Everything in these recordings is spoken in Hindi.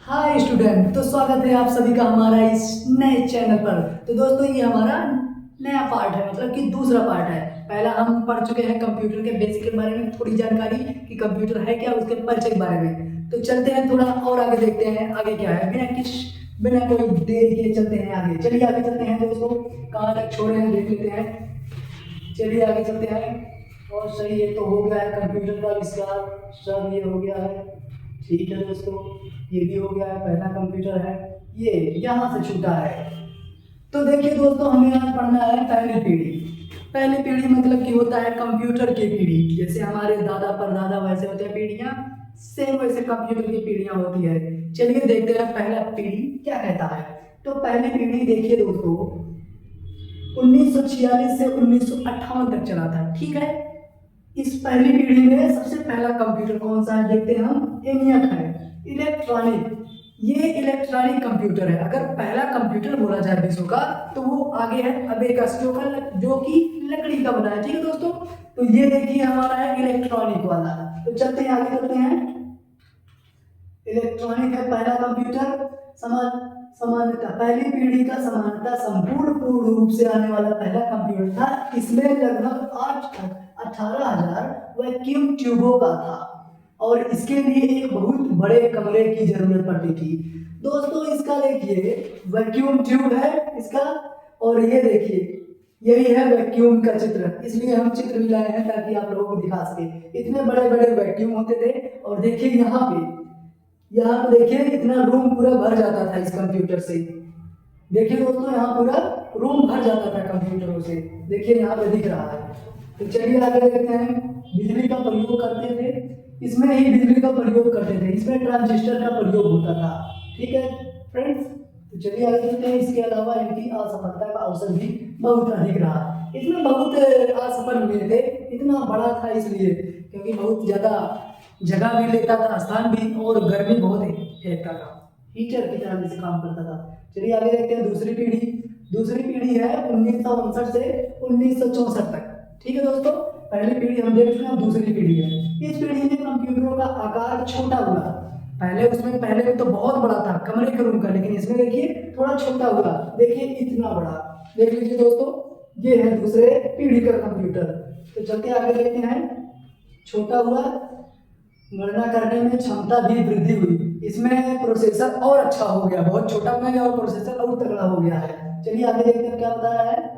हाय स्टूडेंट, तो स्वागत है आप सभी का हमारा इस नए चैनल पर। तो दोस्तों ये हमारा नया पार्ट है, मतलब कि दूसरा पार्ट है। पहला हम पढ़ चुके हैं कंप्यूटर के बेसिक के बारे में, थोड़ी जानकारी कि कंप्यूटर है क्या, उसके परिचय के बारे में। तो चलते हैं थोड़ा और आगे, देखते हैं आगे क्या है। बिना कोई देर के चलते हैं आगे। चलिए आगे चलते हैं दोस्तों, कहाँ तक छोड़े हैं देख लेते हैं। चलिए आगे चलते हैं। और सही है, तो हो गया है कंप्यूटर का आविष्कार, सब ये हो गया है। ठीक है दोस्तों, ये भी हो गया है, पहला कंप्यूटर है ये, यहाँ से छूटा है। तो देखिए दोस्तों, हमें आज पढ़ना है पहली पीढ़ी। पहली पीढ़ी मतलब कि होता है कंप्यूटर की पीढ़ी। जैसे हमारे दादा परदादा वैसे होते हैं पीढ़ियाँ, सेम वैसे कंप्यूटर की पीढ़ियाँ होती है। चलिए देखते हैं पहला पीढ़ी क्या कहता है। तो पहली पीढ़ी देखिए दोस्तों, 1946 से 1958 तक चला था। ठीक है, इस पहली पीढ़ी में सबसे पहला कंप्यूटर कौन सा है देखते हैं हम। ENIAC है, इलेक्ट्रॉनिक। ये इलेक्ट्रॉनिक कंप्यूटर है। अगर पहला कंप्यूटर बोला जाए विश्व का, तो वो आगे है अबेकस, जो कि लकड़ी का बना है। ठीक है दोस्तों, तो ये देखिए हमारा है इलेक्ट्रॉनिक वाला। तो चलते हैं आगे, चलते हैं। इलेक्ट्रॉनिक है पहला कंप्यूटर। समानता, पहली पीढ़ी का समानता पूर्ण रूप से आने वाला पहला कंप्यूटर था। इसमें लगभग 18,000 वैक्यूम ट्यूबों का था और इसके लिए एक बहुत बड़े कमरे की जरूरत पड़ती थी। दोस्तों इसका देखिए वैक्यूम ट्यूब है इसका, और ये देखिए यही है वैक्यूम का चित्र। इसलिए हम चित्र भी लाए हैं ताकि आप लोगों को दिखा सके। इतने बड़े बड़े वैक्यूम होते थे। और देखिए यहाँ पे देखिए इतना रूम पूरा भर जाता था इस कंप्यूटर से। देखिए दोस्तों, यहाँ पूरा रूम भर जाता था कंप्यूटरों से। देखिए यहाँ पे दिख रहा है। तो चलिए आगे देखते हैं। बिजली का प्रयोग करते थे, इसमें ही बिजली का प्रयोग करते थे। इसमें ट्रांजिस्टर का प्रयोग होता था। ठीक है फ्रेंड्स, तो चलिए आगे देखते हैं। इसके अलावा इनकी असफलता का अवसर भी बहुत अधिक रहा। इसमें बहुत असफल हुए थे। इतना बड़ा था इसलिए क्योंकि बहुत ज़्यादा जगह भी लेता था, स्थान भी, और गर्मी बहुत फेंकता था, हीटर की तरह जैसे काम करता था। चलिए आगे देखते हैं दूसरी पीढ़ी। दूसरी पीढ़ी है 1959 से 1964 तक। ठीक है दोस्तों, पहली पीढ़ी हम देख चुके हैं, दूसरी पीढ़ी है। इस पीढ़ी में कंप्यूटरों का आकार छोटा हुआ। पहले में तो बहुत बड़ा था, कमरे के रूम का, लेकिन इसमें देखिए थोड़ा छोटा हुआ। देखिए इतना बड़ा, देख लीजिए दोस्तों, ये है दूसरे पीढ़ी का कंप्यूटर। तो चलते आगे देखते हैं। छोटा हुआ, गणना करने में क्षमता भी वृद्धि हुई। इसमें प्रोसेसर और अच्छा हो गया, बहुत छोटा हो गया और प्रोसेसर और तगड़ा हो गया है। चलिए आगे देखते हैं क्या बता रहा है।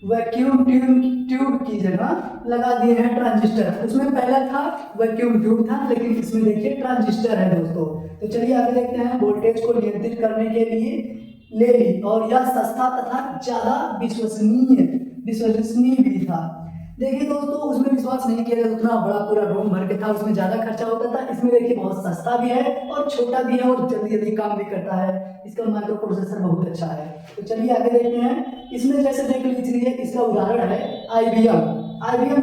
वैक्यूम ट्यूब की जगह लगा दिए हैं ट्रांजिस्टर। उसमें पहला था वैक्यूम ट्यूब था, लेकिन इसमें देखिए ट्रांजिस्टर है दोस्तों। तो चलिए आगे देखते हैं। वोल्टेज को नियंत्रित करने के लिए ले ली, और यह सस्ता तथा ज्यादा विश्वसनीय भी था। देखिए दोस्तों, उसमें विश्वास नहीं किया जाता, उतना बड़ा पूरा रूम भर के था, उसमें ज्यादा खर्चा होता था। इसमें देखिए बहुत सस्ता भी है और छोटा भी है और जल्दी जल्दी काम भी करता है। इसका माइक्रो प्रोसेसर बहुत अच्छा है। तो चलिए आगे देखते हैं। इसमें जैसे देख लीजिए, इसका उदाहरण है IBM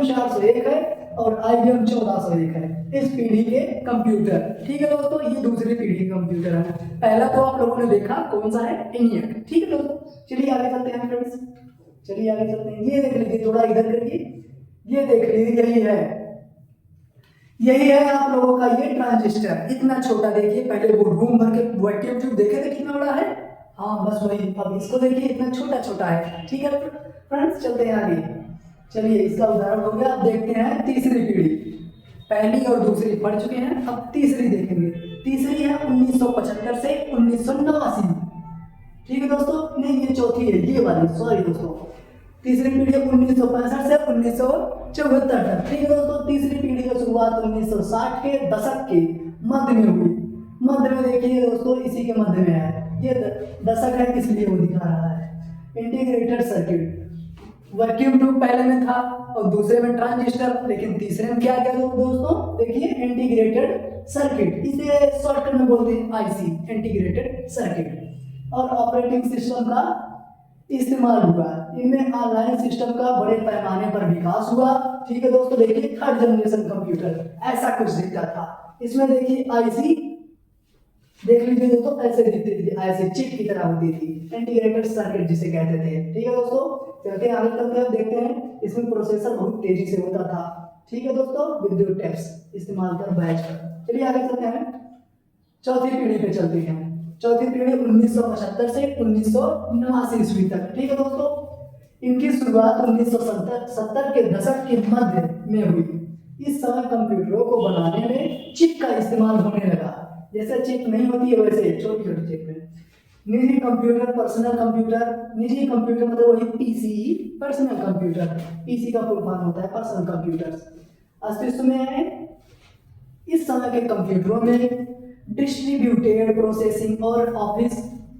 401 है और IBM 1401 है इस पीढ़ी के कंप्यूटर। ठीक है दोस्तों, ये दूसरी पीढ़ी का कंप्यूटर है। पहला तो आप लोगों ने देखा कौन सा है, ENIAC। ठीक है दोस्तों, चलिए आगे चलते हैं फ्रेंड्स। चलिए आगे चलते हैं। ये देख लीजिए, थोड़ा इधर करिए, ये देख लीजिए, यही है आप लोगों का ये ट्रांजिस्टर। इतना छोटा, देखिए पहले वो रूम भर के वैक्यूम ट्यूब देखे थे कितना बड़ा है। हाँ बस वही, अब इसको देखिए इतना छोटा छोटा है। ठीक है फ्रेंड्स, चलते हैं आगे। चलिए इसका उदाहरण हो गया। अब देखते हैं तीसरी पीढ़ी। पहली और दूसरी पढ़ चुके हैं, अब तीसरी देखेंगे। तीसरी है 1975 से 1989। ठीक है दोस्तों, नहीं ये चौथी है, ये वाली, सॉरी दोस्तों। तीसरी पीढ़ी 1965 से 1974 तक। ठीक है दोस्तों, तीसरी पीढ़ी की शुरुआत 1960 के दशक के मध्य में हुई। मध्य में देखिए दोस्तों, इसी के मध्य में है, ये दशक है इसलिए वो दिखा रहा है। इंटीग्रेटेड सर्किट, वैक्यूम ट्यूब पहले में था और दूसरे में ट्रांजिस्टर, लेकिन तीसरे में क्या दोस्तों, देखिए इंटीग्रेटेड सर्किट। इसे शॉर्टकट में बोलते हैं IC, इंटीग्रेटेड सर्किट। और ऑपरेटिंग सिस्टम का इस्तेमाल हुआ। इनमें ऑनलाइन सिस्टम का बड़े पैमाने पर विकास हुआ। ठीक है दोस्तों, देखिए थर्ड जनरेशन कंप्यूटर ऐसा कुछ दिखता था। इसमें देखिए IC देख लीजिए दोस्तों, ऐसे दिखती थी, ऐसे चिप की तरह होती थी, इंटीग्रेटेड सर्किट जिसे कहते थे। ठीक है दोस्तों, चलते आगे चलते हैं, देखते हैं। इसमें प्रोसेसर बहुत तेजी से होता था। ठीक है दोस्तों, विद्युत टैक्स इस्तेमाल कर बैच कर। चलिए आगे चलते हैं, चौथी पीढ़ी पे चलते हैं। चौथी पीढ़ी 1975 से 1989 ईस्वी तक। ठीक है दोस्तों, इनकी शुरुआत 1970 के दशक के मध्य में हुई। इस समय कंप्यूटरों को बनाने में चिप का इस्तेमाल होने लगा। जैसे चिप नहीं होती है वैसे छोटी छोटी चिप में निजी कंप्यूटर, पर्सनल कंप्यूटर। निजी कंप्यूटर मतलब वही पीसी, पर्सनल कंप्यूटर, पीसी का फुल फॉर्म होता है पर्सनल कंप्यूटर, अस्तित्व में है। इस समय के कंप्यूटरों में डिस्ट्रीब्यूटेड प्रोसेसिंग और ऑफिस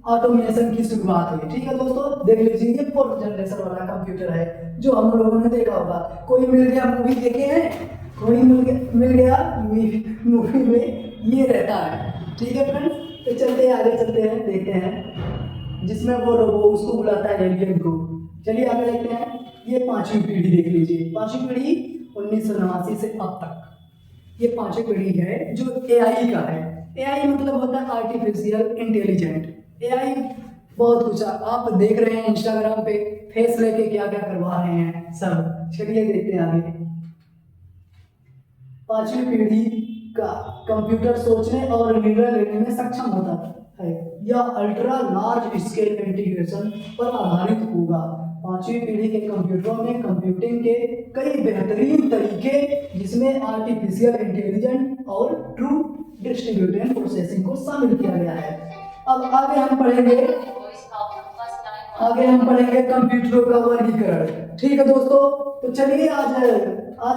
ऑटोमेशन की शुरुआत हुई। ठीक है दोस्तों, देख लीजिए ये फोर्थ जनरेशन वाला कंप्यूटर है जो हम लोगों ने देखा होगा। कोई मिल गया मूवी देखे हैं, कोई मिल गया मूवी में ये रहता है। ठीक है फ्रेंड्स, तो चलते हैं आगे, चलते हैं देखते हैं जिसमें वो रोबो उसको बुलाता है एलियन को। चलिए आगे देखते हैं, ये पांचवी पीढ़ी देख लीजिए। पांचवी पीढ़ी 1989 से अब तक, ये पांचवी पीढ़ी है जो एआई का है। एआई मतलब होता है आर्टिफिशियल इंटेलिजेंट। एआई बहुत कुछ आप देख रहे हैं इंस्टाग्राम पे, फेस लेके क्या क्या करवा रहे हैं सब। चलिए देखते हैं आगे। पांचवी पीढ़ी का कंप्यूटर सोचने और निर्णय लेने में सक्षम होता है। यह अल्ट्रा लार्ज स्केल इंटीग्रेशन पर आधारित होगा। पांचवी पीढ़ी के कंप्यूटरों में कंप्यूटिंग के कई बेहतरीन तरीके जिसमें आर्टिफिशियल इंटेलिजेंस और ट्रू डिस्ट्रीब्यूटेड प्रोसेसिंग को शामिल किया गया है। अब आगे हम पढ़ेंगे कंप्यूटरों का वर्गीकरण। ठीक है दोस्तों, तो चलिए आज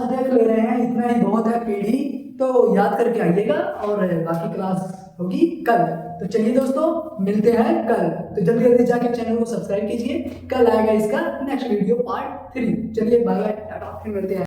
देख ले रहे हैं, इतना ही बहुत है पीढ़ी, तो याद करके आइएगा और बाकी क्लास होगी कल। तो चलिए दोस्तों मिलते हैं कल, तो जल्दी जल्दी जाके चैनल को सब्सक्राइब कीजिए, कल आएगा इसका नेक्स्ट वीडियो पार्ट 3। चलिए बाय बाय, टाटा, फिर मिलते हैं।